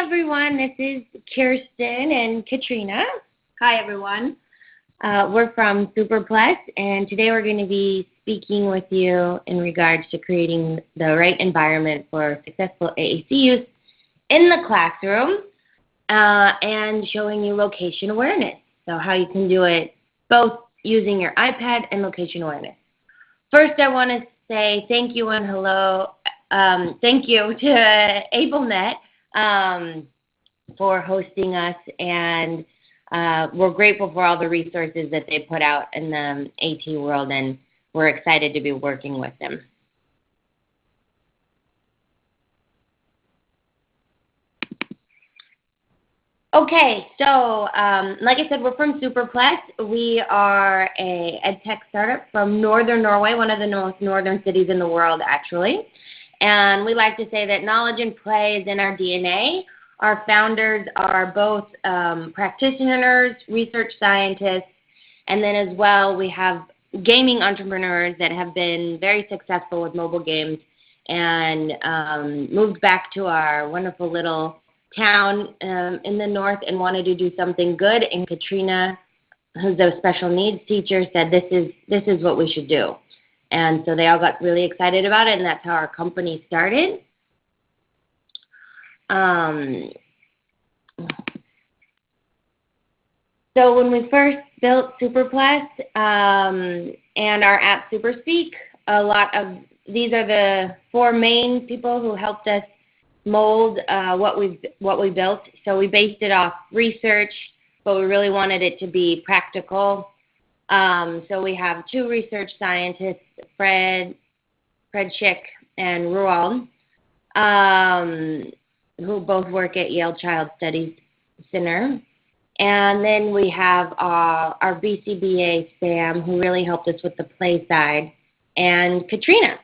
everyone, this is Kirsten and Katrine. Hi everyone. We're from Superplex, and today we're going to be speaking with you in regards to creating the right environment for successful AAC use in the classroom and showing you location awareness. So how you can do it both using your iPad and location awareness. First, I want to say thank you and hello. Thank you to AbleNet for hosting us, and we're grateful for all the resources that they put out in the AT world, and we're excited to be working with them. Okay, so like I said, we're from Superplex. We are a EdTech startup from northern Norway, one of the most northern cities in the world, actually. And we like to say that knowledge and play is in our DNA. Our founders are both practitioners, research scientists, and then as well we have gaming entrepreneurs that have been very successful with mobile games and moved back to our wonderful little town in the north and wanted to do something good. And Katrine, who's a special needs teacher, said this is what we should do. And so they all got really excited about it, and that's how our company started. So when we first built Superplex and our app SuperSpeak, these are the four main people who helped us mold what we built. So we based it off research, but we really wanted it to be practical. So we have two research scientists, Fred Schick and Roald, who both work at Yale Child Studies Center. And then we have our BCBA, Sam, who really helped us with the play side, and Katrine,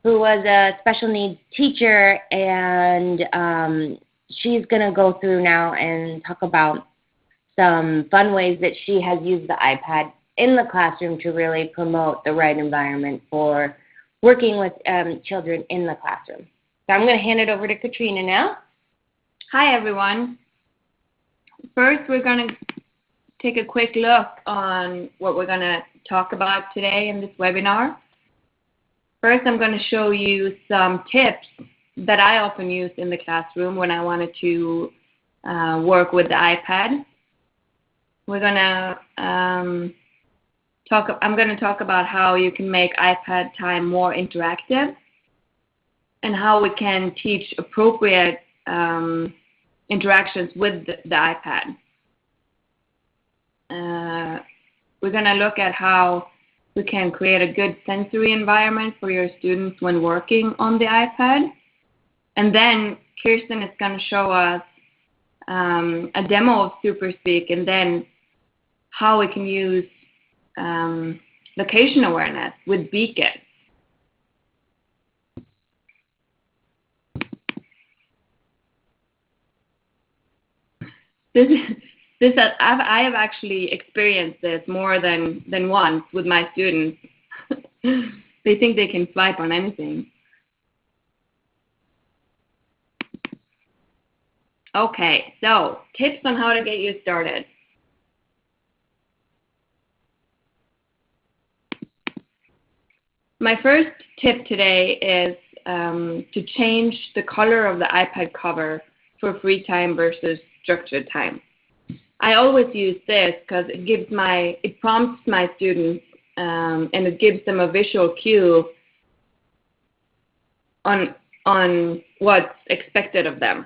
who was a special needs teacher, and she's going to go through now and talk about some fun ways that she has used the iPad in the classroom to really promote the right environment for working with children in the classroom. So I'm going to hand it over to Katrine now. Hi everyone. First, we're going to take a quick look on what we're going to talk about today in this webinar. First, I'm going to show you some tips that I often use in the classroom when I wanted to work with the iPad. We're going to I'm going to talk about how you can make iPad time more interactive and how we can teach appropriate interactions with the iPad. We're going to look at how we can create a good sensory environment for your students when working on the iPad. And then Kirsten is going to show us a demo of SuperSpeak, and then how we can use location awareness with beacons. I have actually experienced this more than once with my students. They think they can swipe on anything. Okay, so tips on how to get you started. My first tip today is to change the color of the iPad cover for free time versus structured time. I always use this because it prompts my students and it gives them a visual cue on what's expected of them.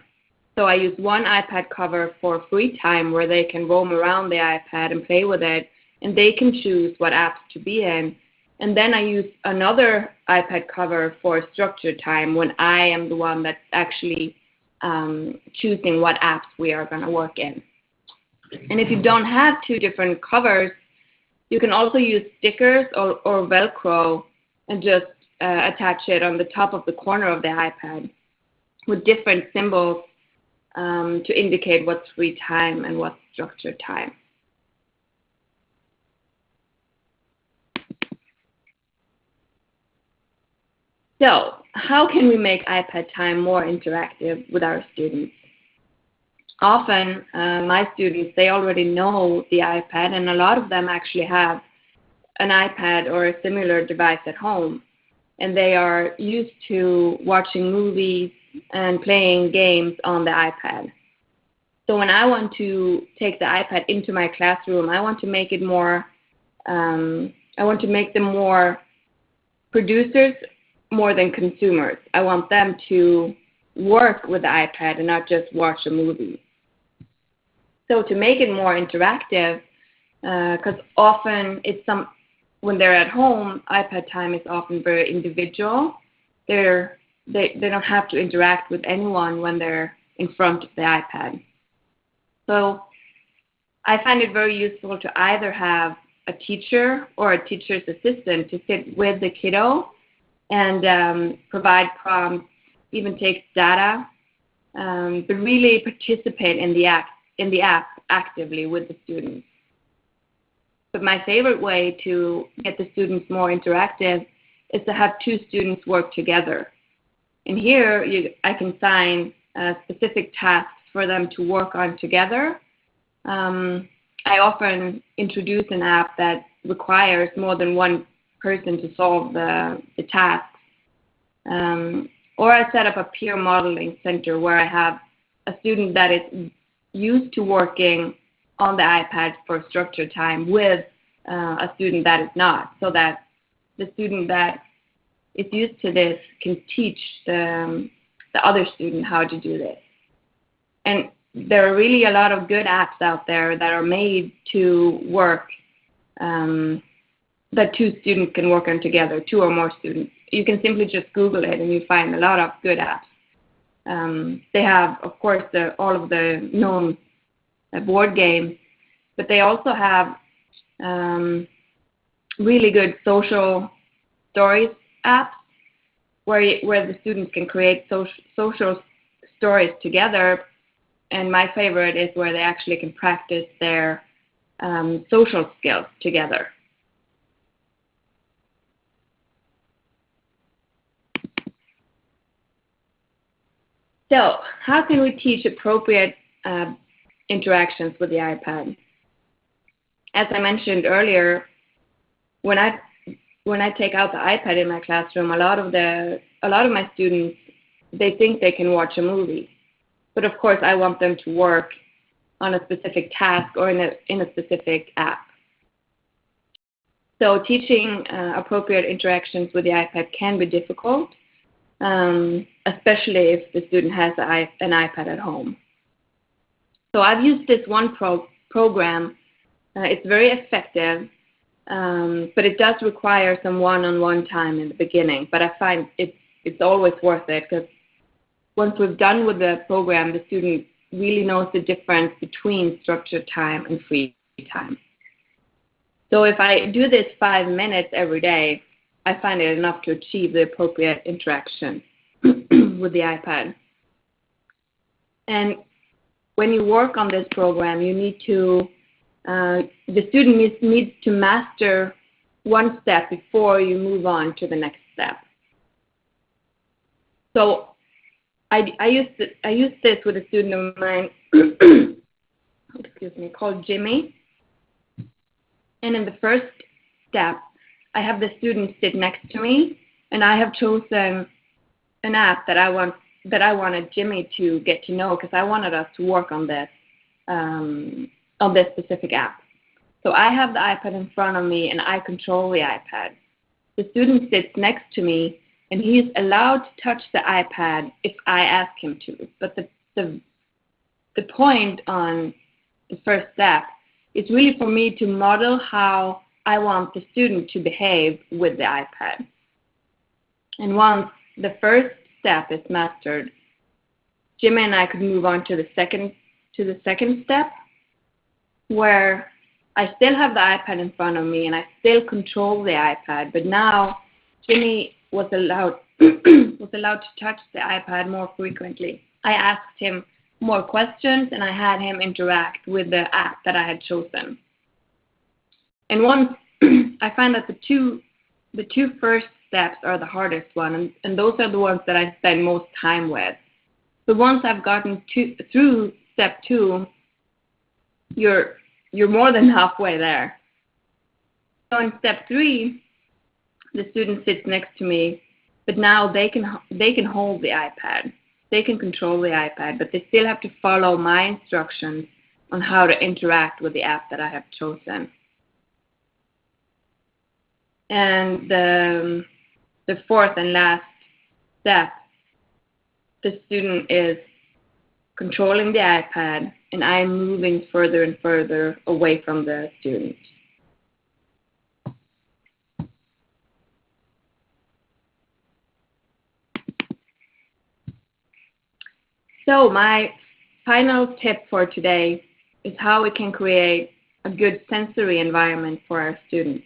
So I use one iPad cover for free time where they can roam around the iPad and play with it, and they can choose what apps to be in. And then I use another iPad cover for structured time when I am the one that's actually choosing what apps we are going to work in. And if you don't have two different covers, you can also use stickers or Velcro and just attach it on the top of the corner of the iPad with different symbols to indicate what's free time and what's structured time. So how can we make iPad time more interactive with our students? often my students, they already know the iPad, and a lot of them actually have an iPad or a similar device at home, and they are used to watching movies and playing games on the iPad. So when I want to take the iPad into my classroom, I want to make it more, I want to make them more producers more than consumers. I want them to work with the iPad and not just watch a movie. So to make it more interactive, because often when they're at home, iPad time is often very individual. They don't have to interact with anyone when they're in front of the iPad. So I find it very useful to either have a teacher or a teacher's assistant to sit with the kiddo and provide prompts, even take data, but really participate in the app actively with the students. But my favorite way to get the students more interactive is to have two students work together. And here I can assign specific tasks for them to work on together. I often introduce an app that requires more than one person to solve the tasks. Or I set up a peer modeling center where I have a student that is used to working on the iPad for structured time with a student that is not, so that the student that is used to this can teach the other student how to do this. And there are really a lot of good apps out there that are made to work, that two students can work on together, two or more students. You can simply just Google it and you find a lot of good apps. They have, of course, all of the known board games, but they also have really good social stories apps where the students can create social stories together. And my favorite is where they actually can practice their social skills together. So how can we teach appropriate interactions with the iPad? As I mentioned earlier, when I take out the iPad in my classroom, a lot of my students, they think they can watch a movie. But of course, I want them to work on a specific task or in a specific app. So teaching appropriate interactions with the iPad can be difficult, especially if the student has an iPad at home. So I've used this one program. It's very effective, but it does require some one-on-one time in the beginning. But I find it's always worth it, because once we're done with the program, the student really knows the difference between structured time and free time. So if I do this 5 minutes every day, I find it enough to achieve the appropriate interaction with the iPad. And when you work on this program, you need to, the student needs to master one step before you move on to the next step. So I used this with a student of mine, excuse me, called Jimmy. And in the first step, I have the student sit next to me, and I have chosen an app that I wanted Jimmy to get to know, because I wanted us to work on this specific app. So I have the iPad in front of me, and I control the iPad. The student sits next to me, and he is allowed to touch the iPad if I ask him to. But the point on the first step is really for me to model how I want the student to behave with the iPad. And once the first step is mastered, Jimmy and I could move on to the second step, where I still have the iPad in front of me and I still control the iPad, but now Jimmy was allowed to touch the iPad more frequently. I asked him more questions and I had him interact with the app that I had chosen. And once I find that the two first steps are the hardest one, and those are the ones that I spend most time with. But once I've gotten through step 2, you're more than halfway there. So in step 3, the student sits next to me, but now they can hold the iPad. They can control the iPad, but they still have to follow my instructions on how to interact with the app that I have chosen. And the fourth and last step, the student is controlling the iPad, and I'm moving further and further away from the student. So my final tip for today is how we can create a good sensory environment for our students.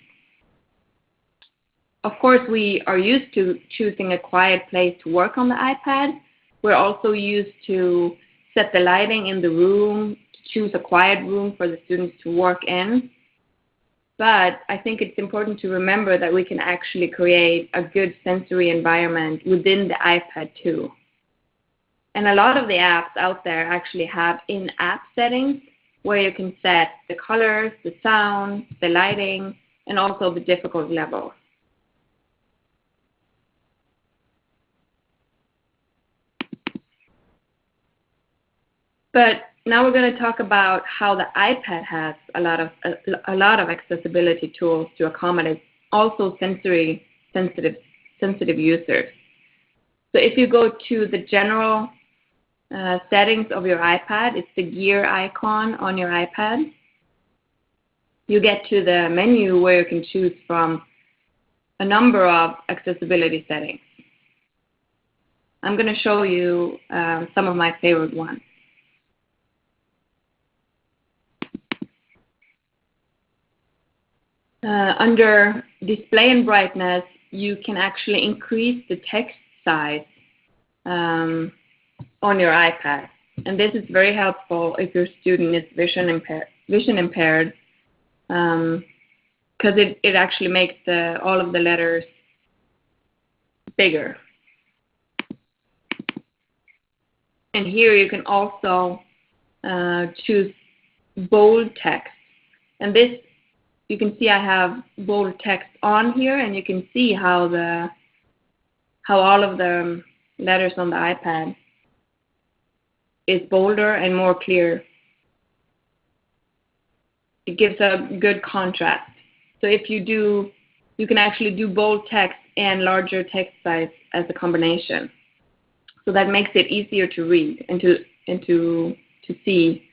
Of course, we are used to choosing a quiet place to work on the iPad. We're also used to set the lighting in the room, to choose a quiet room for the students to work in. But I think it's important to remember that we can actually create a good sensory environment within the iPad too. And a lot of the apps out there actually have in-app settings where you can set the colors, the sound, the lighting, and also the difficulty level. But now we're going to talk about how the iPad has a lot of accessibility tools to accommodate also sensory sensitive users. So if you go to the general settings of your iPad, it's the gear icon on your iPad. You get to the menu where you can choose from a number of accessibility settings. I'm going to show you some of my favorite ones. Under display and brightness, you can actually increase the text size on your iPad. And this is very helpful if your student is vision impaired, because it actually makes all of the letters bigger. And here you can also choose bold text. And this, you can see I have bold text on here, and you can see how all of the letters on the iPad is bolder and more clear. It gives a good contrast. So if you can actually do bold text and larger text size as a combination. So that makes it easier to read and to see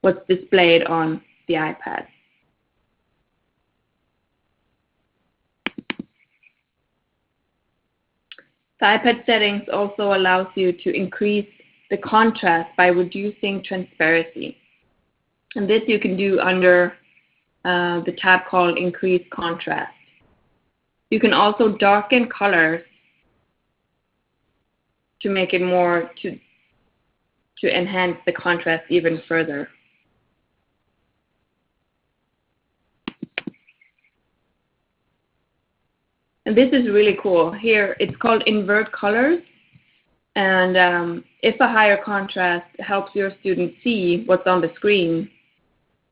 what's displayed on the iPad. The iPad settings also allows you to increase the contrast by reducing transparency. And this you can do under the tab called Increase Contrast. You can also darken colors to make it more, to enhance the contrast even further. And this is really cool. Here it's called Invert Colors. And if a higher contrast helps your student see what's on the screen,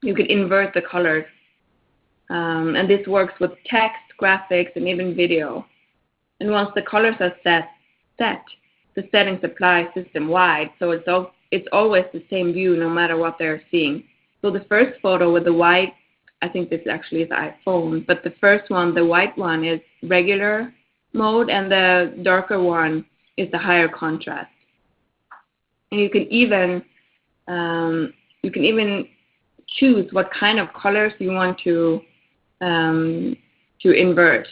you could invert the colors. And this works with text, graphics, and even video. And once the colors are set, the settings apply system-wide. So it's always the same view no matter what they're seeing. So the first photo with the white, I think this actually is iPhone, but the first one, the white one, is regular mode, and the darker one is the higher contrast. And you can even choose what kind of colors you want to invert.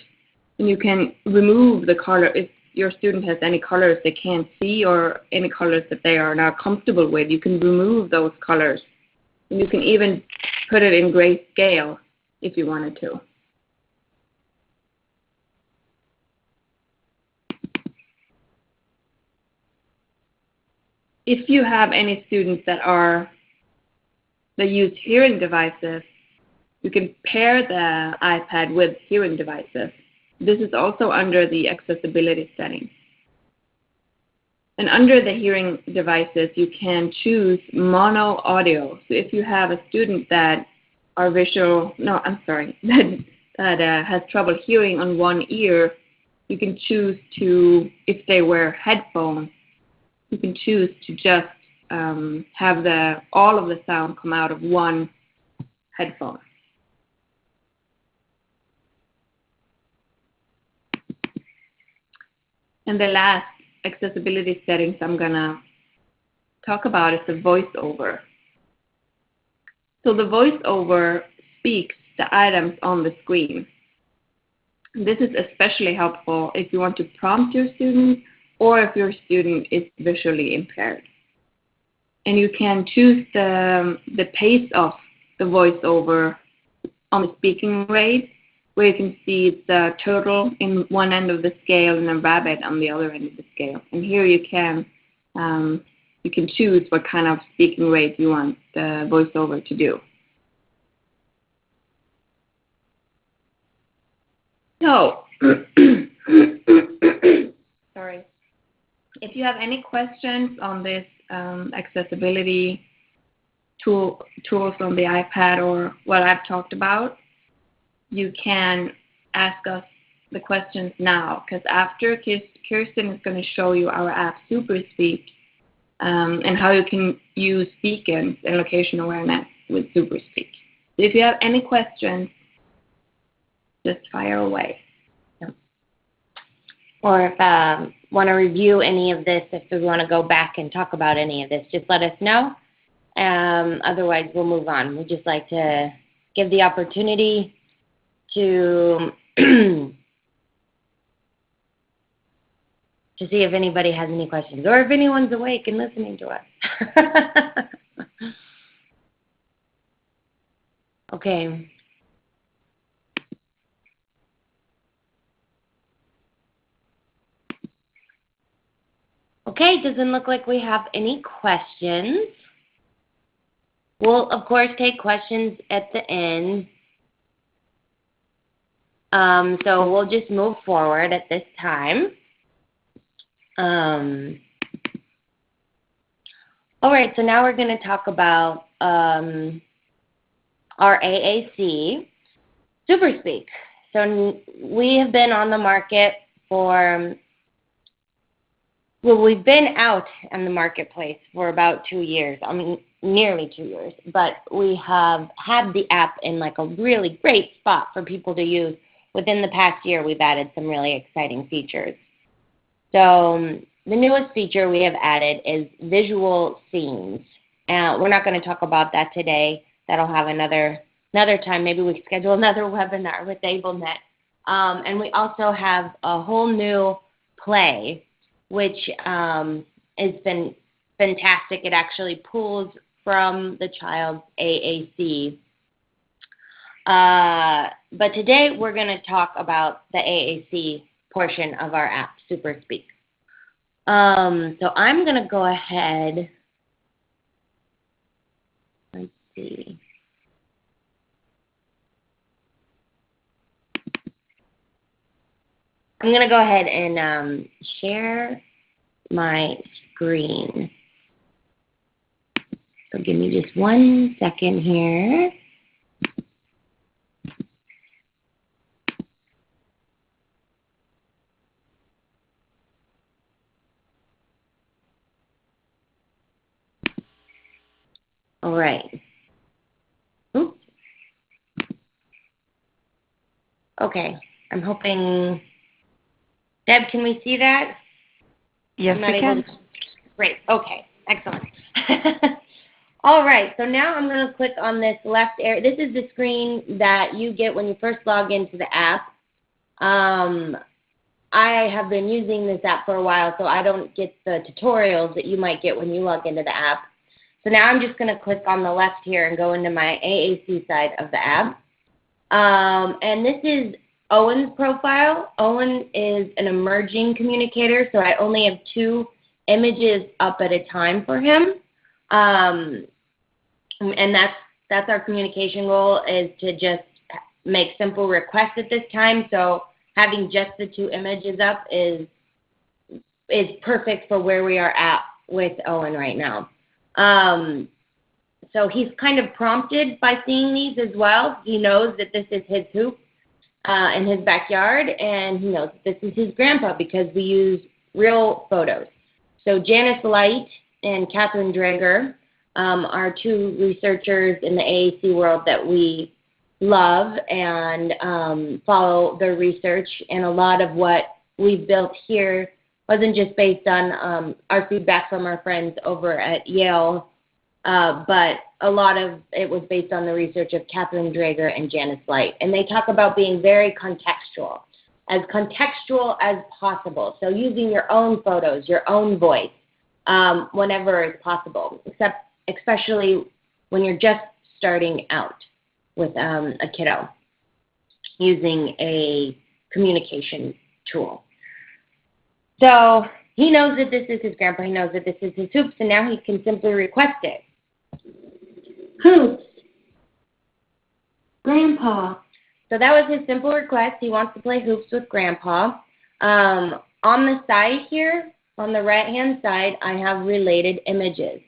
And you can remove the color if your student has any colors they can't see or any colors that they are not comfortable with. You can remove those colors. And you can even put it in grayscale if you wanted to. If you have any students that use hearing devices, you can pair the iPad with hearing devices. This is also under the accessibility settings. And under the hearing devices, you can choose mono audio. So if you have a student that that has trouble hearing on one ear, you can choose to, if they wear headphones, you can choose to just have all of the sound come out of one headphone. And the last accessibility settings I'm going to talk about is the voiceover. So the voiceover speaks the items on the screen. This is especially helpful if you want to prompt your student or if your student is visually impaired. And you can choose the pace of the voiceover on the speaking rate, where you can see the turtle in one end of the scale and a rabbit on the other end of the scale. And here you can choose what kind of speaking rate you want the voiceover to do. So, sorry. If you have any questions on this accessibility tools on the iPad or what I've talked about, you can ask us the questions now, because after Kirsten is going to show you our app SuperSpeak and how you can use beacons and location awareness with SuperSpeak. So if you have any questions, just fire away. Or if want to review any of this, if we want to go back and talk about any of this, just let us know. Otherwise, we'll move on. We'd just like to give the opportunity to to see if anybody has any questions or if anyone's awake and listening to us. Okay. Okay, doesn't look like we have any questions. We'll, of course, take questions at the end. So we'll just move forward at this time. All right, so now we're going to talk about our AAC Superspeak. So we have been on the market for, well, we've been out in the marketplace for about 2 years. I mean, nearly 2 years. But we have had the app in like a really great spot for people to use. Within the past year, we've added some really exciting features. So the newest feature we have added is visual scenes. We're not going to talk about that today. That'll have another time. Maybe we can schedule another webinar with AbleNet. And we also have a whole new play, which has been fantastic. It actually pulls from the child's AAC. But today we're going to talk about the AAC portion of our app, SuperSpeak. So I'm going to go ahead. Let's see. I'm going to go ahead and share my screen. So give me just 1 second here. All right. Oops. Okay. I'm hoping, Deb, can we see that? Yes, we can. Great. Okay. Excellent. All right. So now I'm going to click on this left area. This is the screen that you get when you first log into the app. I have been using this app for a while, so I don't get the tutorials that you might get when you log into the app. So now I'm just going to click on the left here and go into my AAC side of the app. And this is Owen's profile. Owen is an emerging communicator, so I only have 2 images up at a time for him. And that's our communication goal, is to just make simple requests at this time. So having just the 2 images up is is perfect for where we are at with Owen right now. So he's kind of prompted by seeing these as well. He knows that this is his hoop in his backyard, and he knows that this is his grandpa because we use real photos. So Janice Light and Katrine Drager are two researchers in the AAC world that we love and follow their research, and a lot of what we've built here wasn't just based on our feedback from our friends over at Yale, but a lot of it was based on the research of Katrine Drager and Janice Light. And they talk about being very contextual as possible. So using your own photos, your own voice, whenever it's possible, especially when you're just starting out with a kiddo using a communication tool. So he knows that this is his grandpa. He knows that this is his hoops, and now he can simply request it. Hoops. Grandpa. So that was his simple request. He wants to play hoops with Grandpa. On the side here, on the right-hand side, I have related images.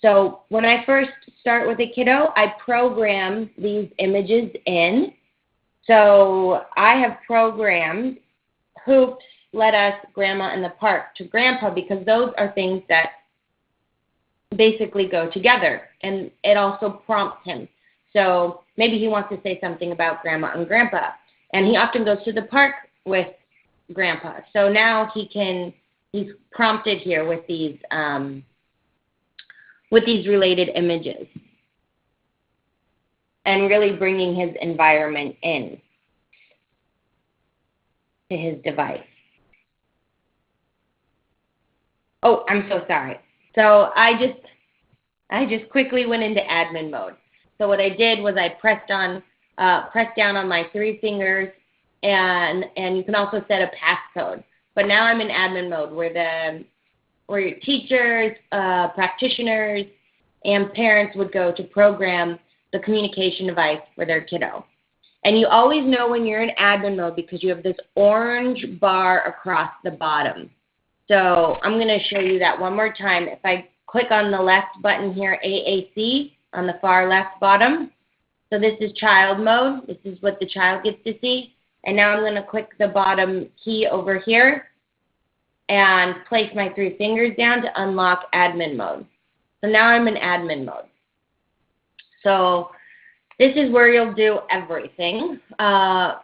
So when I first start with a kiddo, I program these images in. So I have programmed hoops, let us, grandma in the park to grandpa, because those are things that basically go together, and it also prompts him. So maybe he wants to say something about grandma and grandpa, and he often goes to the park with grandpa. So now he's prompted here with these related images and really bringing his environment in to his device. Oh, I'm so sorry. So I just quickly went into admin mode. So what I did was I pressed down on my 3 fingers, and you can also set a passcode. But now I'm in admin mode where your teachers, practitioners, and parents would go to program the communication device for their kiddo. And you always know when you're in admin mode because you have this orange bar across the bottom. So I'm going to show you that one more time. If I click on the left button here, AAC, on the far left bottom. So this is child mode. This is what the child gets to see. And now I'm going to click the bottom key over here and place my 3 fingers down to unlock admin mode. So now I'm in admin mode. So this is where you'll do everything for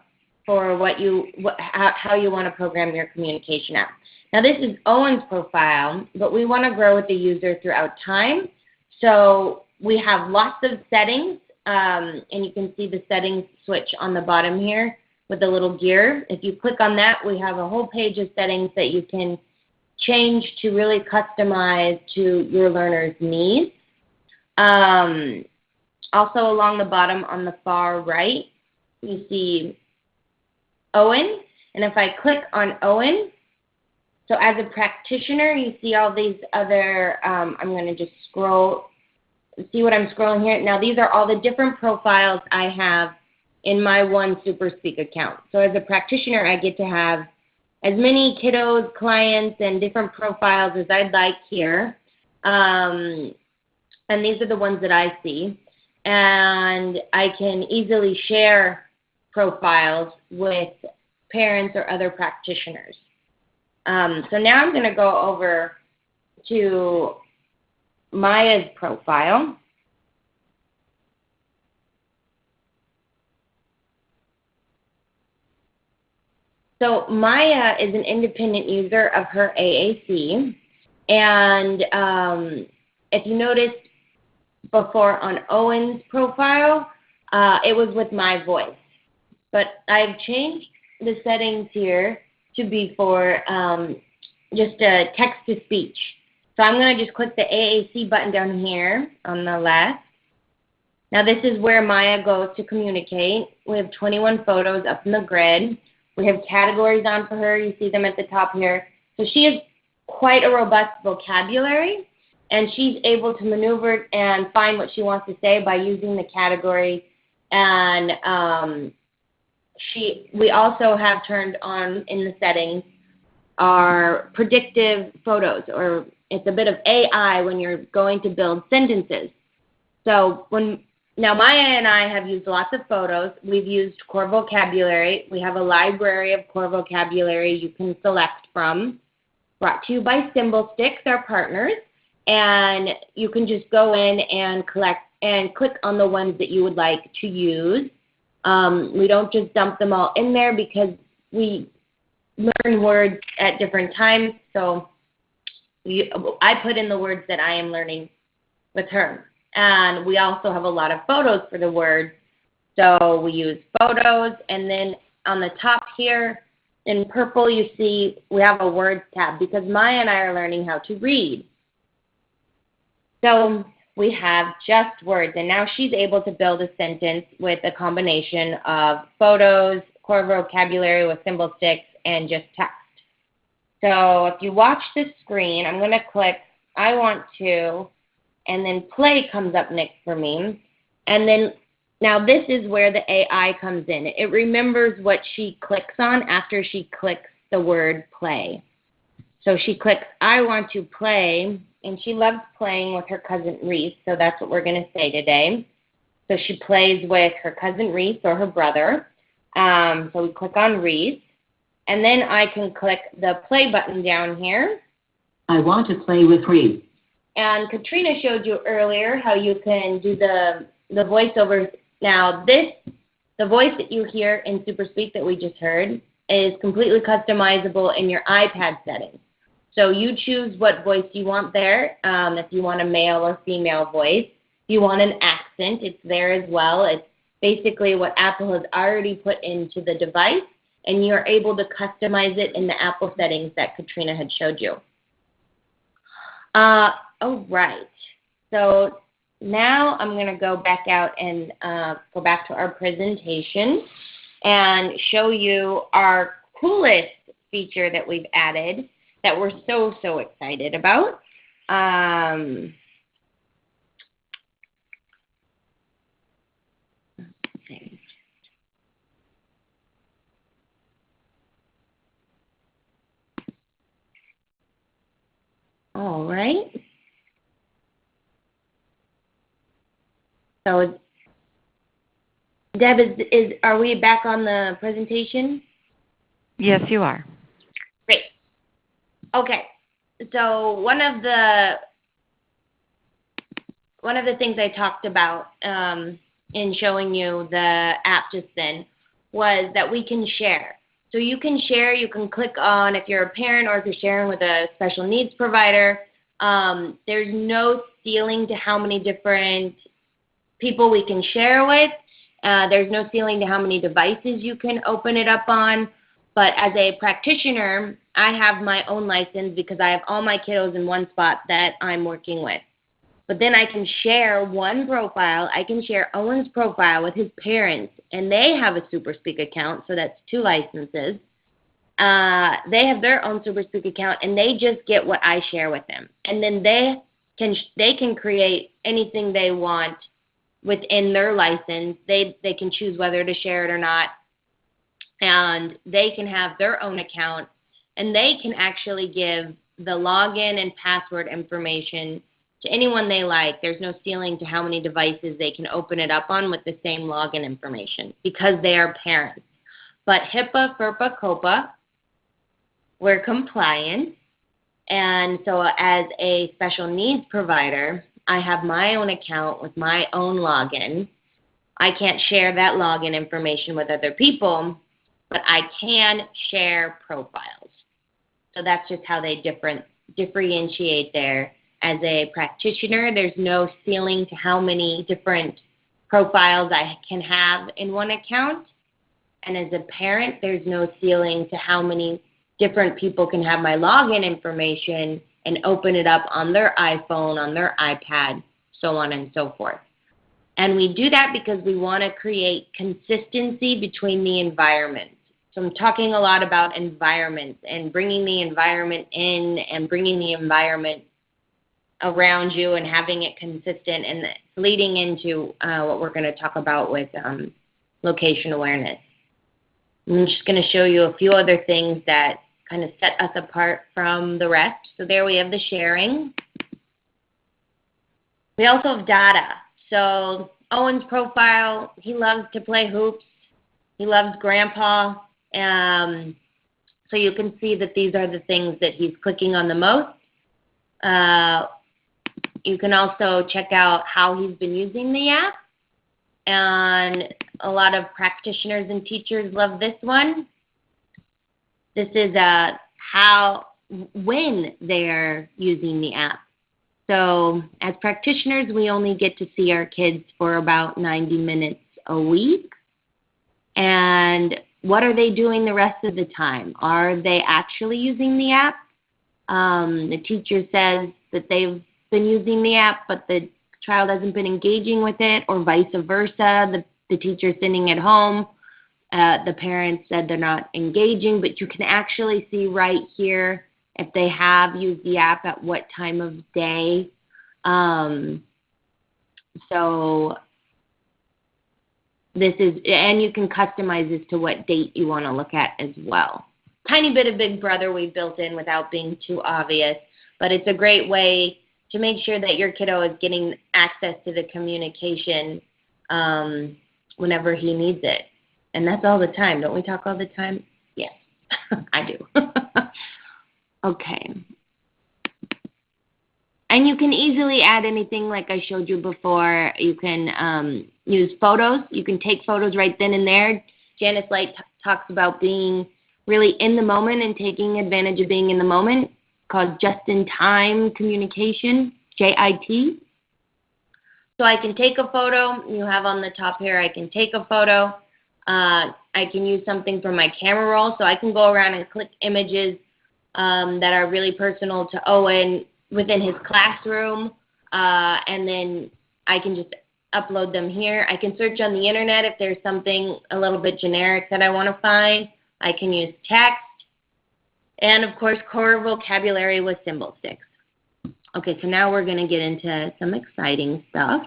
how you want to program your communication app. Now this is Owen's profile, but we want to grow with the user throughout time. So we have lots of settings, and you can see the settings switch on the bottom here with the little gear. If you click on that, we have a whole page of settings that you can change to really customize to your learner's needs. Also along the bottom on the far right, you see Owen. And if I click on Owen, so as a practitioner, you see all these other, I'm going to just scroll, see what I'm scrolling here. Now these are all the different profiles I have in my one SuperSpeak account. So as a practitioner, I get to have as many kiddos, clients, and different profiles as I'd like here. And these are the ones that I see. And I can easily share profiles with parents or other practitioners. So now I'm going to go over to Maya's profile. So Maya is an independent user of her AAC, and if you noticed before on Owen's profile, it was with my voice. But I've changed the settings here to be for just a text-to-speech. So I'm going to just click the AAC button down here on the left. Now this is where Maya goes to communicate. We have 21 photos up in the grid. We have categories on for her. You see them at the top here. So she has quite a robust vocabulary, and she's able to maneuver and find what she wants to say by using the category. And we also have turned on in the settings are predictive photos, or it's a bit of AI when you're going to build sentences. So now Maya and I have used lots of photos. We've used core vocabulary. We have a library of core vocabulary you can select from, brought to you by SymbolSticks, our partners. And you can just go in and click on the ones that you would like to use. We don't just dump them all in there because we learn words at different times. So I put in the words that I am learning with her. And we also have a lot of photos for the words. So we use photos. And then on the top here in purple, you see we have a words tab because Maya and I are learning how to read. So we have just words, and now she's able to build a sentence with a combination of photos, core vocabulary with symbol sticks, and just text. So if you watch this screen, I'm going to click I want to, and then play comes up next for me. And then now this is where the AI comes in. It remembers what she clicks on after she clicks the word play. So she clicks I want to play, and she loves playing with her cousin Reese, so that's what we're going to say today. So she plays with her cousin Reese or her brother. So we click on Reese, and then I can click the play button down here. I want to play with Reese. And Katrine showed you earlier how you can do the voiceovers. Now the voice that you hear in SuperSpeak that we just heard is completely customizable in your iPad settings. So you choose what voice you want there. If you want a male or female voice. If you want an accent, it's there as well. It's basically what Apple has already put into the device, and you're able to customize it in the Apple settings that Katrine had showed you. All right. So now I'm going to go back out and go back to our presentation and show you our coolest feature that we've added that we're so, so excited about. All right. So, Deb, are we back on the presentation? Yes, you are. Great. Okay. So one of the things I talked about in showing you the app just then was that we can share. So you can share, you can click on, if you're a parent or if you're sharing with a special needs provider, there's no ceiling to how many different people we can share with. There's no ceiling to how many devices you can open it up on. But as a practitioner, I have my own license because I have all my kiddos in one spot that I'm working with. But then I can share one profile. I can share Owen's profile with his parents, and they have a SuperSpeak account, so that's 2 licenses. They have their own SuperSpeak account, and they just get what I share with them. And then they can create anything they want within their license. They can choose whether to share it or not. And they can have their own account, and they can actually give the login and password information to anyone they like. There's no ceiling to how many devices they can open it up on with the same login information because they are parents. But HIPAA, FERPA, COPA, we're compliant. And so as a special needs provider, I have my own account with my own login. I can't share that login information with other people, but I can share profiles. So that's just how they differentiate there. As a practitioner, there's no ceiling to how many different profiles I can have in one account. And as a parent, there's no ceiling to how many different people can have my login information and open it up on their iPhone, on their iPad, so on and so forth. And we do that because we want to create consistency between the environments. So I'm talking a lot about environments and bringing the environment in and bringing the environment around you and having it consistent, and leading into what we're going to talk about with location awareness. I'm just going to show you a few other things that kind of set us apart from the rest. So there we have the sharing. We also have data. So Owen's profile, he loves to play hoops. He loves grandpa. So you can see that these are the things that he's clicking on the most. You can also check out how he's been using the app. And a lot of practitioners and teachers love this one. This is when they're using the app. So as practitioners, we only get to see our kids for about 90 minutes a week. And what are they doing the rest of the time? Are they actually using the app? The teacher says that they've been using the app, but the child hasn't been engaging with it, or vice versa. The teacher's sitting at home. The parents said they're not engaging, but you can actually see right here if they have used the app at what time of day. So this is, and you can customize this to what date you want to look at as well. Tiny bit of Big Brother we've built in without being too obvious, but it's a great way to make sure that your kiddo is getting access to the communication whenever he needs it. And that's all the time. Don't we talk all the time? Yes, I do. Okay. And you can easily add anything like I showed you before. You can use photos. You can take photos right then and there. Janice Light talks about being really in the moment and taking advantage of being in the moment, called just-in-time communication, JIT. So I can take a photo. You have on the top here, I can take a photo. I can use something from my camera roll. So I can go around and click images that are really personal to Owen within his classroom, and then I can just upload them here. I can search on the internet if there's something a little bit generic that I want to find. I can use text, and of course core vocabulary with symbol sticks. Okay, so now we're going to get into some exciting stuff.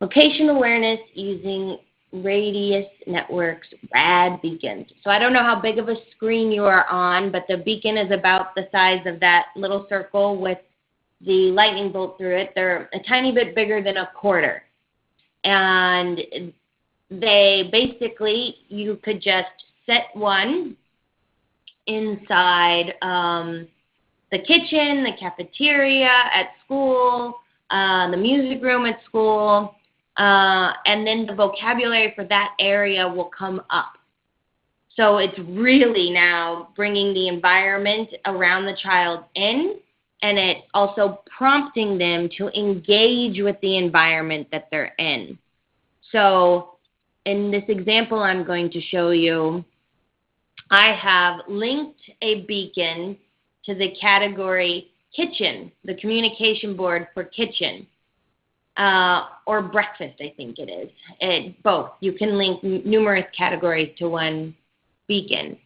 Location awareness using Radius Network's RAD Beacons. So I don't know how big of a screen you are on, but the beacon is about the size of that little circle with the lightning bolt through it. They're a tiny bit bigger than a quarter. And they basically, you could just set one inside the kitchen, the cafeteria at school, the music room at school, and then the vocabulary for that area will come up. So it's really now bringing the environment around the child in, and it's also prompting them to engage with the environment that they're in. So in this example I'm going to show you, I have linked a beacon to the category kitchen, the communication board for kitchen. Or breakfast, I think it is. Both. You can link numerous categories to one beacon.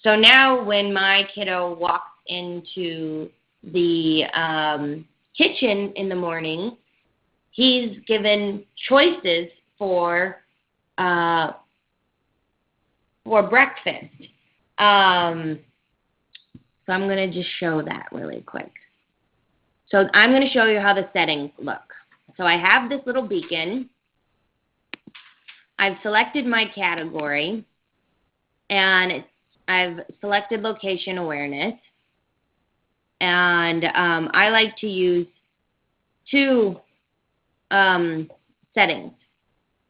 So now when my kiddo walks into the kitchen in the morning, he's given choices for breakfast. So I'm going to just show that really quick. So I'm going to show you how the settings look. So I have this little beacon. I've selected my category, and I've selected location awareness. And I like to use two settings.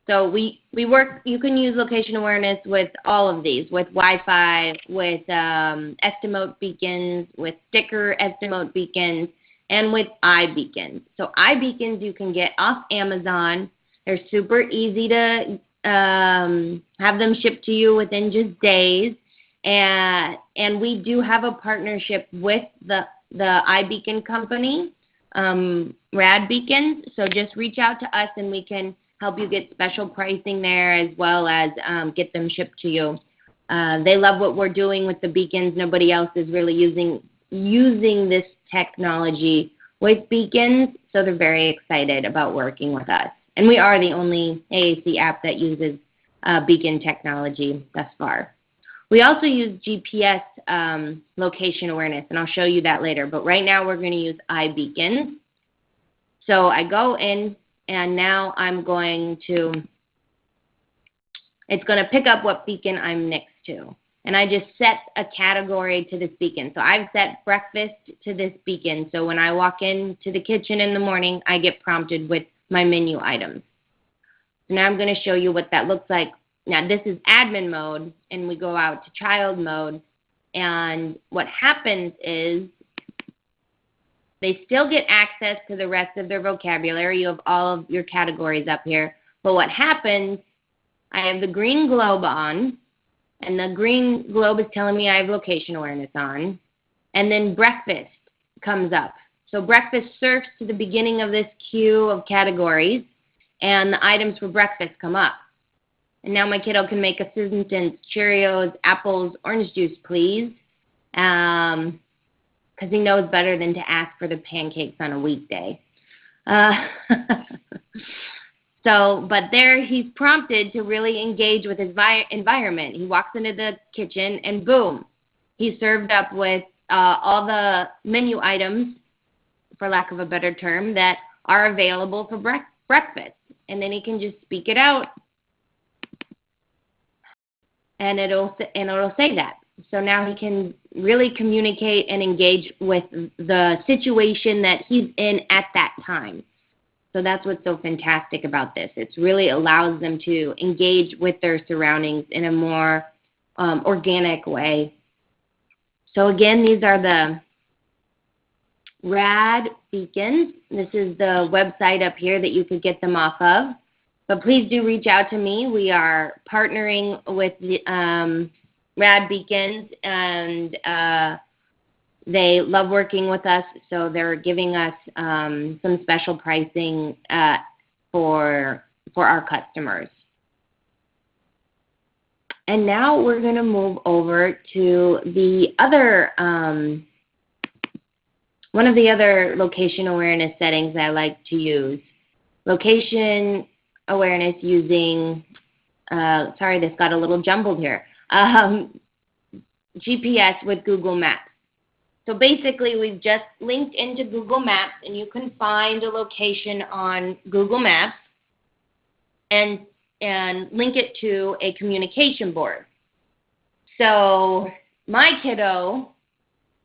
So you can use location awareness with all of these, with Wi-Fi, with Estimote beacons, with sticker Estimote beacons, and with iBeacons. So iBeacons you can get off Amazon. They're super easy to have them shipped to you within just days. And we do have a partnership with the iBeacon company, RAD Beacons. So just reach out to us and we can help you get special pricing there, as well as get them shipped to you. They love what we're doing with the beacons. Nobody else is really using this technology with beacons, so they're very excited about working with us. And we are the only AAC app that uses beacon technology thus far. We also use GPS location awareness, and I'll show you that later. But right now we're going to use iBeacons. So I go in, and now I'm going to, it's going to pick up what beacon I'm next to. And I just set a category to this beacon. So I've set breakfast to this beacon. So when I walk into the kitchen in the morning, I get prompted with my menu items. So now I'm going to show you what that looks like. Now this is admin mode, and we go out to child mode. And what happens is they still get access to the rest of their vocabulary. You have all of your categories up here. But what happens, I have the green globe on, and the green globe is telling me I have location awareness on. And then breakfast comes up. So breakfast surfs to the beginning of this queue of categories, and the items for breakfast come up. And now my kiddo can make a sentence, Cheerios, apples, orange juice, please, because he knows better than to ask for the pancakes on a weekday. But there he's prompted to really engage with his environment. He walks into the kitchen, and boom, he's served up with all the menu items, for lack of a better term, that are available for breakfast. And then he can just speak it out, and it'll say that. So now he can really communicate and engage with the situation that he's in at that time. So that's what's so fantastic about this. It really allows them to engage with their surroundings in a more organic way. So again, these are the RAD Beacons. This is the website up here that you could get them off of. But please do reach out to me. We are partnering with the RAD Beacons, and they love working with us, so they're giving us some special pricing for our customers. And now we're going to move over to the other, one of the other location awareness settings I like to use. Location awareness using, sorry, this got a little jumbled here, GPS with Google Maps. So basically, we've just linked into Google Maps, and you can find a location on Google Maps and link it to a communication board. So my kiddo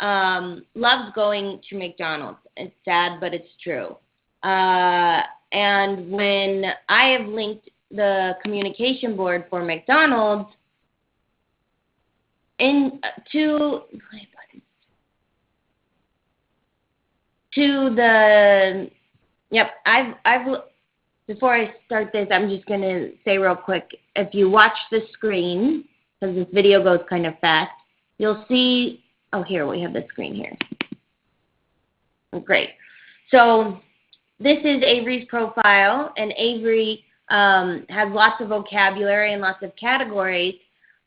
loves going to McDonald's. It's sad, but it's true. And when I have linked the communication board for McDonald's to the, before I start this, I'm just going to say real quick, if you watch the screen, because this video goes kind of fast, you'll see, oh, here, we have the screen here. Great. So this is Averys' profile, and Averys has lots of vocabulary and lots of categories,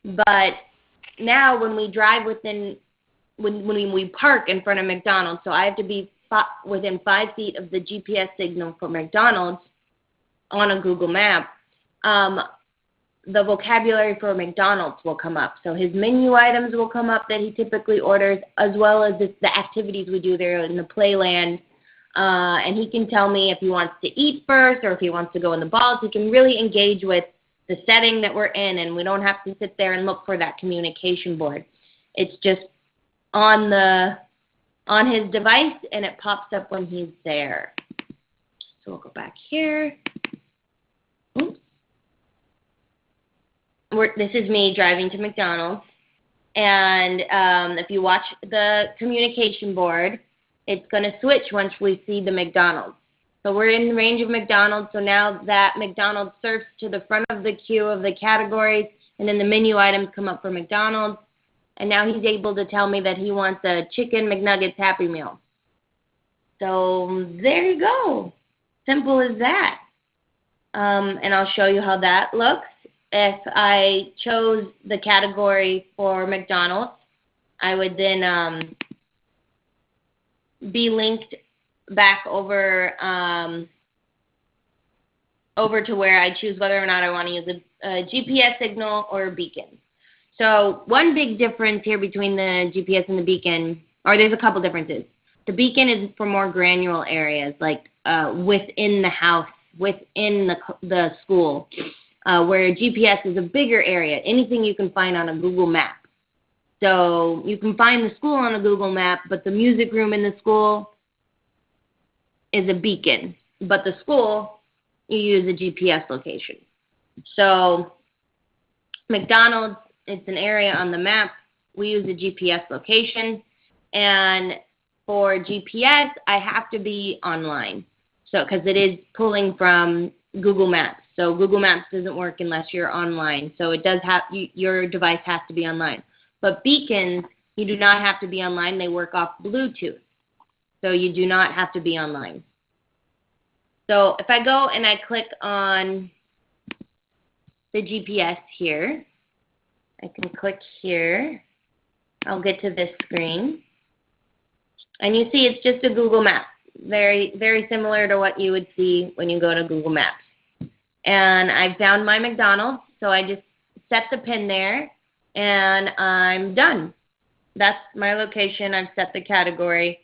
but now when we drive within, when we park in front of McDonald's, so I have to be within 5 feet of the GPS signal for McDonald's on a Google map, the vocabulary for McDonald's will come up. So his menu items will come up that he typically orders, as well as the activities we do there in the playland. And he can tell me if he wants to eat first or if he wants to go in the balls. He can really engage with the setting that we're in, and we don't have to sit there and look for that communication board. It's just on his device, and it pops up when he's there. So we'll go back here. Oops. This is me driving to McDonald's, and if you watch the communication board, it's going to switch once we see the McDonald's. So we're in range of McDonald's, so now that McDonald's surfs to the front of the queue of the categories, and then the menu items come up for McDonald's, and now he's able to tell me that he wants a chicken McNuggets Happy Meal. So there you go. Simple as that. And I'll show you how that looks. If I chose the category for McDonald's, I would then be linked back over to where I choose whether or not I want to use a GPS signal or a beacon. So one big difference here between the GPS and the beacon, or there's a couple differences. The beacon is for more granular areas, like within the house, within the school, where GPS is a bigger area, anything you can find on a Google map. So you can find the school on a Google map, but the music room in the school is a beacon. But the school, you use a GPS location. So McDonald's, it's an area on the map. We use a GPS location. And for GPS, I have to be online. So, because it is pulling from Google Maps. So Google Maps doesn't work unless you're online. So it does have, your device has to be online. But beacons, you do not have to be online. They work off Bluetooth. So you do not have to be online. So if I go and I click on the GPS here, I can click here. I'll get to this screen. And you see it's just a Google Map. Very, very similar to what you would see when you go to Google Maps. And I found my McDonald's, so I just set the pin there, and I'm done. That's my location. I've set the category.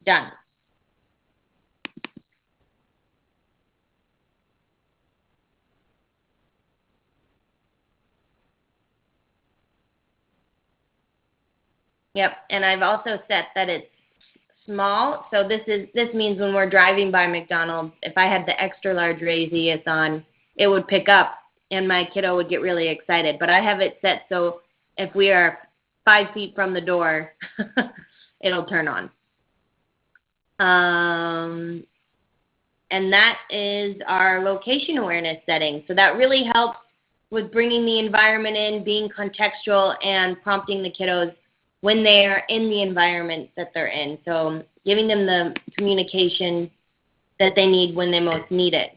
Done. Yep, and I've also set that it's small. So this means when we're driving by McDonald's, if I had the extra large radius on, it would pick up and my kiddo would get really excited. But I have it set so if we are 5 feet from the door, it'll turn on. And that is our location awareness setting. So that really helps with bringing the environment in, being contextual, and prompting the kiddos when they are in the environment that they're in. So giving them the communication that they need when they most need it.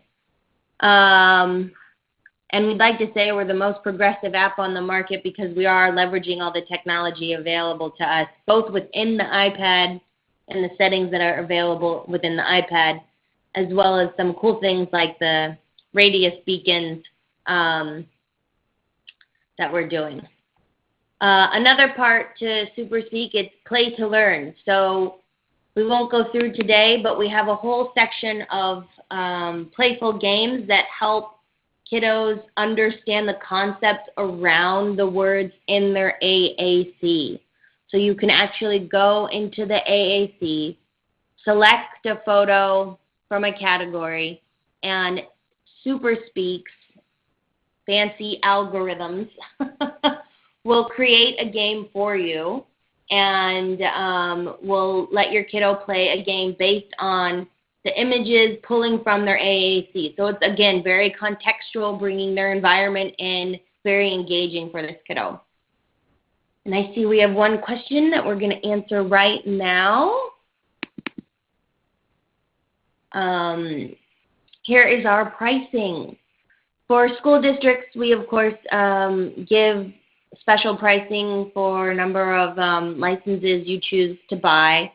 And we'd like to say we're the most progressive app on the market because we are leveraging all the technology available to us, both within the iPad and the settings that are available within the iPad, as well as some cool things like the radius beacons that we're doing. Another part to SuperSpeak, it's play to learn. So we won't go through today, but we have a whole section of playful games that help kiddos understand the concepts around the words in their AAC. So you can actually go into the AAC, select a photo from a category, and SuperSpeak's fancy algorithms will create a game for you, and will let your kiddo play a game based on the images pulling from their AAC. So it's, again, very contextual, bringing their environment in, very engaging for this kiddo. And I see we have one question that we're going to answer right now. Here is our pricing. For school districts, we, of course, give special pricing for a number of licenses you choose to buy.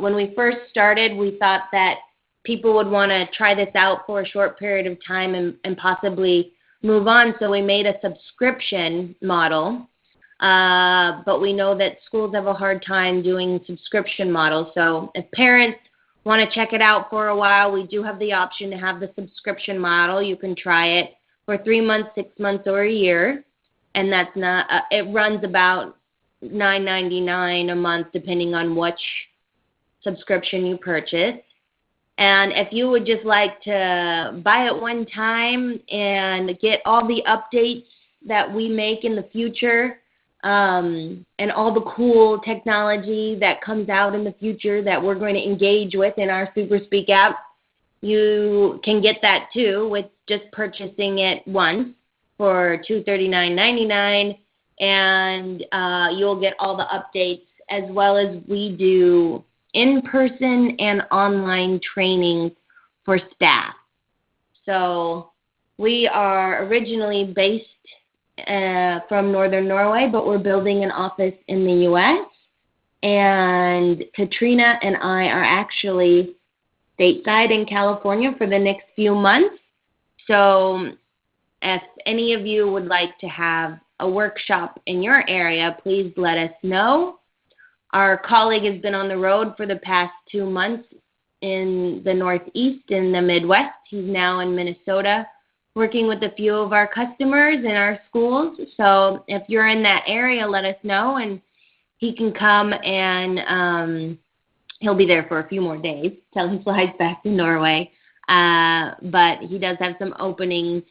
When we first started, we thought that people would want to try this out for a short period of time and possibly move on, so we made a subscription model. But we know that schools have a hard time doing subscription models, so if parents want to check it out for a while, we do have the option to have the subscription model. You can try it for 3 months, 6 months, or a year, and that's not. It runs about $9.99 a month, depending on which subscription you purchase. And if you would just like to buy it one time and get all the updates that we make in the future, and all the cool technology that comes out in the future that we're going to engage with in our SuperSpeak app, you can get that too with just purchasing it once for $239.99, and you'll get all the updates, as well as we do in-person and online training for staff. So we are originally based from Northern Norway, but we're building an office in the U.S., and Katrine and I are actually stateside in California for the next few months. So if any of you would like to have a workshop in your area, please let us know. Our colleague has been on the road for the past 2 months in the Northeast and the Midwest. He's now in Minnesota working with a few of our customers in our schools. So if you're in that area, let us know, and he can come, and he'll be there for a few more days till he flies back to Norway. But he does have some openings.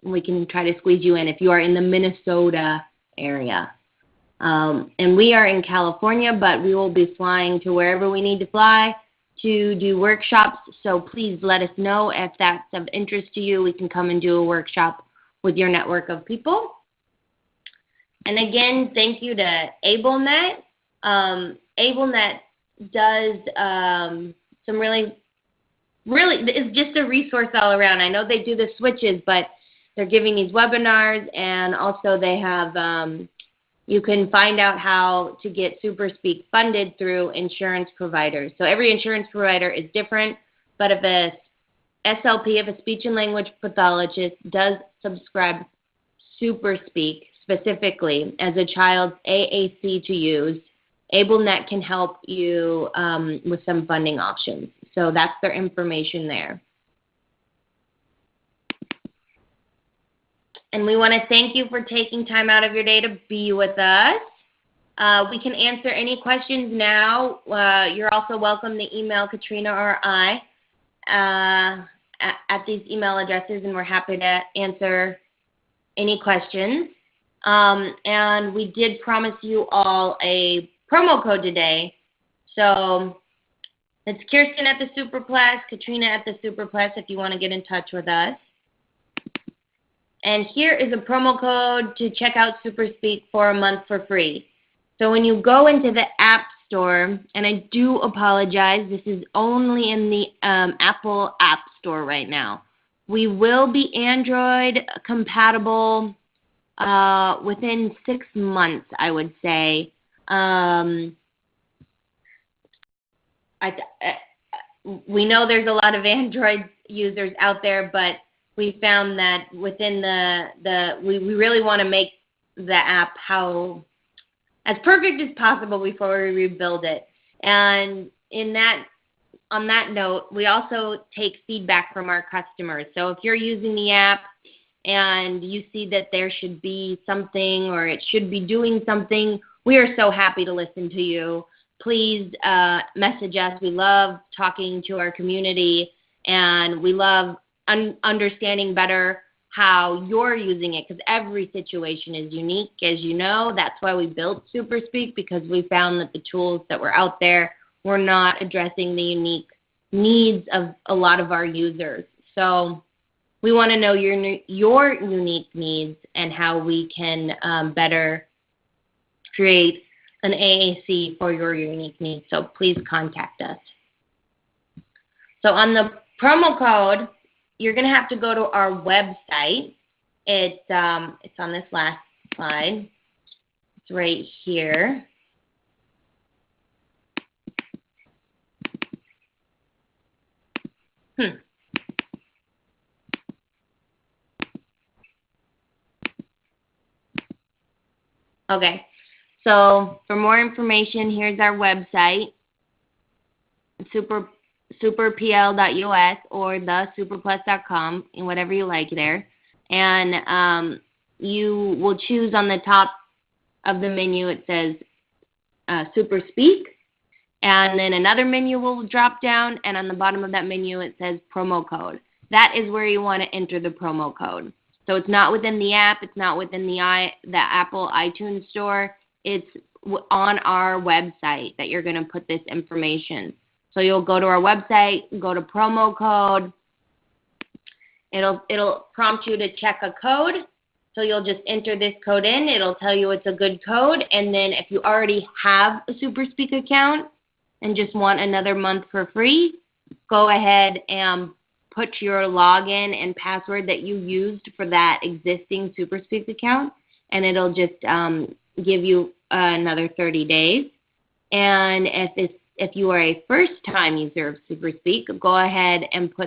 We can try to squeeze you in if you are in the Minnesota area. And we are in California, but we will be flying to wherever we need to fly to do workshops. So please let us know if that's of interest to you. We can come and do a workshop with your network of people. And again, thank you to AbleNet. AbleNet does some really, it's just a resource all around. I know they do the switches, but they're giving these webinars, and also they have, you can find out how to get SuperSpeak funded through insurance providers. So every insurance provider is different, but if a SLP, if a speech and language pathologist does subscribe SuperSpeak specifically as a child's AAC to use, AbleNet can help you with some funding options. So that's their information there. And we want to thank you for taking time out of your day to be with us. We can answer any questions now. You're also welcome to email Katrina or I at these email addresses, and we're happy to answer any questions. And we did promise you all a promo code today. So it's Kirsten at the Superplex, Katrina at the Superplex if you want to get in touch with us. And here is a promo code to check out SuperSpeak for a month for free. So when you go into the App Store, and I do apologize, this is only in the Apple App Store right now. We will be Android compatible within 6 months, I would say. We know there's a lot of Android users out there, but we found that within we really want to make the app as perfect as possible before we rebuild it. And on that note, we also take feedback from our customers. So if you're using the app and you see that there should be something or it should be doing something, we are so happy to listen to you. Please message us. We love talking to our community, and we love understanding better how you're using it, because every situation is unique, as you know. That's why we built SuperSpeak, because we found that the tools that were out there were not addressing the unique needs of a lot of our users. So we want to know your unique needs and how we can better create an AAC for your unique needs. So please contact us. So on the promo code, you're going to have to go to our website. It's on this last slide. It's right here. Okay, so for more information, here's our website, superpl.us or thesuperplex.com, and whatever you like there. And you will choose on the top of the menu, it says SuperSpeak, and then another menu will drop down, and on the bottom of that menu it says promo code. That is where you want to enter the promo code. So it's not within the app, it's not within the Apple iTunes store, it's on our website that you're going to put this information. So you'll go to our website, go to promo code. It'll prompt you to check a code. So you'll just enter this code in. It'll tell you it's a good code. And then if you already have a SuperSpeak account and just want another month for free, go ahead and put your login and password that you used for that existing SuperSpeak account, and it'll just give you another 30 days. And if you are a first-time user of SuperSpeak, go ahead and go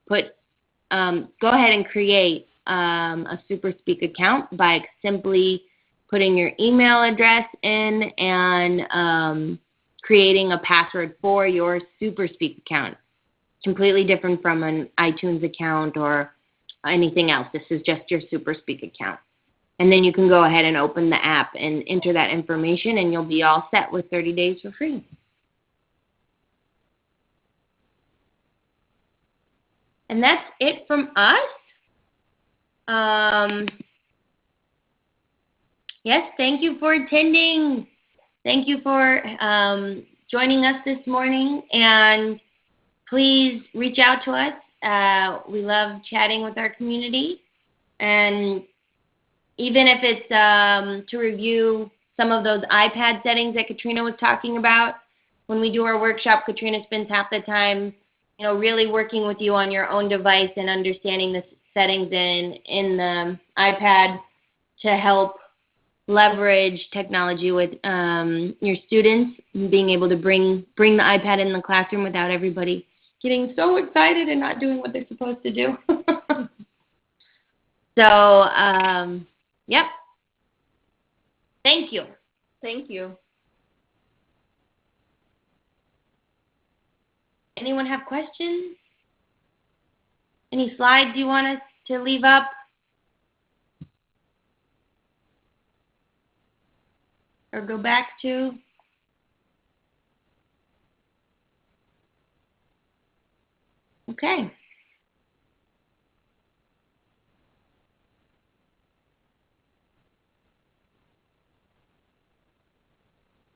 ahead and create a SuperSpeak account by simply putting your email address in and creating a password for your SuperSpeak account. Completely different from an iTunes account or anything else. This is just your SuperSpeak account. And then you can go ahead and open the app and enter that information, and you'll be all set with 30 days for free. And that's it from us. Yes, thank you for attending. Thank you for joining us this morning. And please reach out to us. We love chatting with our community. And even if it's to review some of those iPad settings that Katrine was talking about, when we do our workshop, Katrine spends half the time, really working with you on your own device and understanding the settings in the iPad to help leverage technology with your students, and being able to bring the iPad in the classroom without everybody getting so excited and not doing what they're supposed to do. So, yep. Thank you. Thank you. Anyone have questions? Any slides you want us to leave up? Or go back to? Okay.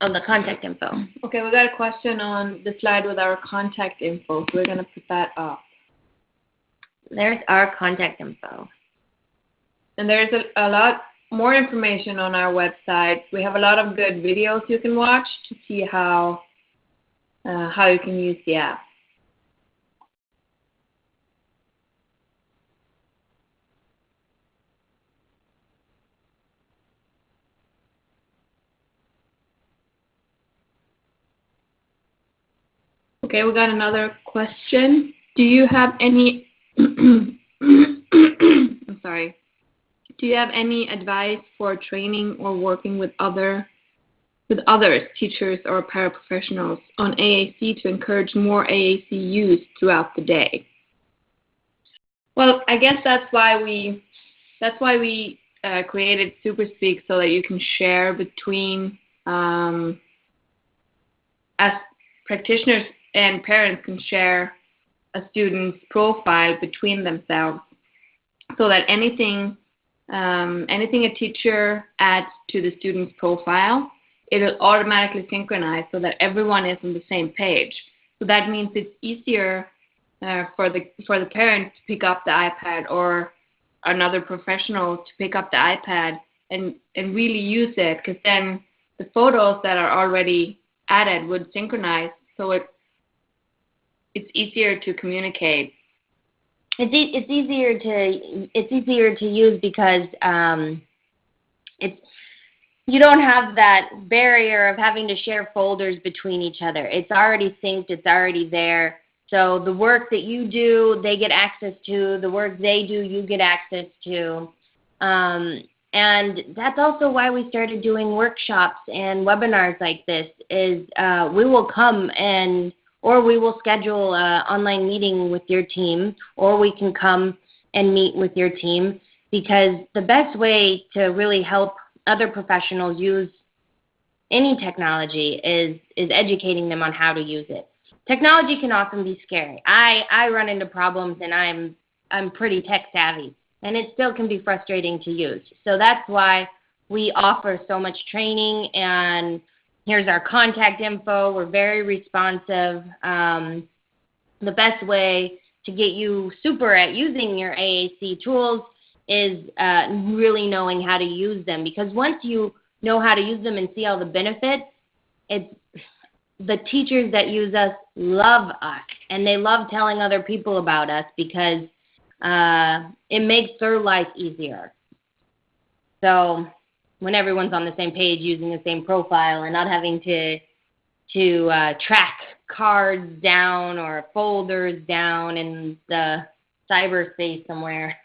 Oh, the contact info. Okay, we got a question on the slide with our contact info. So we're going to put that up. There's our contact info. And there's a lot more information on our website. We have a lot of good videos you can watch to see how you can use the app. Okay, we got another question. Do you have any I'm sorry. Do you have any advice for training or working with others, teachers or paraprofessionals on AAC to encourage more AAC use throughout the day? Well, I guess that's why we created SuperSpeak, so that you can share between as practitioners and parents can share a student's profile between themselves, so that anything a teacher adds to the student's profile, it'll automatically synchronize so that everyone is on the same page. So that means it's easier for the parent to pick up the iPad, or another professional to pick up the iPad and really use it, because then the photos that are already added would synchronize, so it's easier to communicate. It's easier to use because you don't have that barrier of having to share folders between each other. It's already synced. It's already there. So the work that you do, they get access to. The work they do, you get access to. And that's also why we started doing workshops and webinars like this. Is we will come or we will schedule an online meeting with your team, or we can come and meet with your team, because the best way to really help other professionals use any technology is educating them on how to use it. Technology can often be scary. I run into problems, and I'm pretty tech savvy, and it still can be frustrating to use. So that's why we offer so much training, and here's our contact info. We're very responsive. The best way to get you super at using your AAC tools is really knowing how to use them, because once you know how to use them and see all the benefits, the teachers that use us love us, and they love telling other people about us, because it makes their life easier. So when everyone's on the same page using the same profile and not having to track cards down or folders down in the cyberspace somewhere.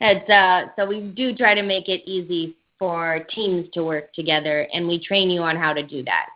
So we do try to make it easy for teams to work together, and we train you on how to do that.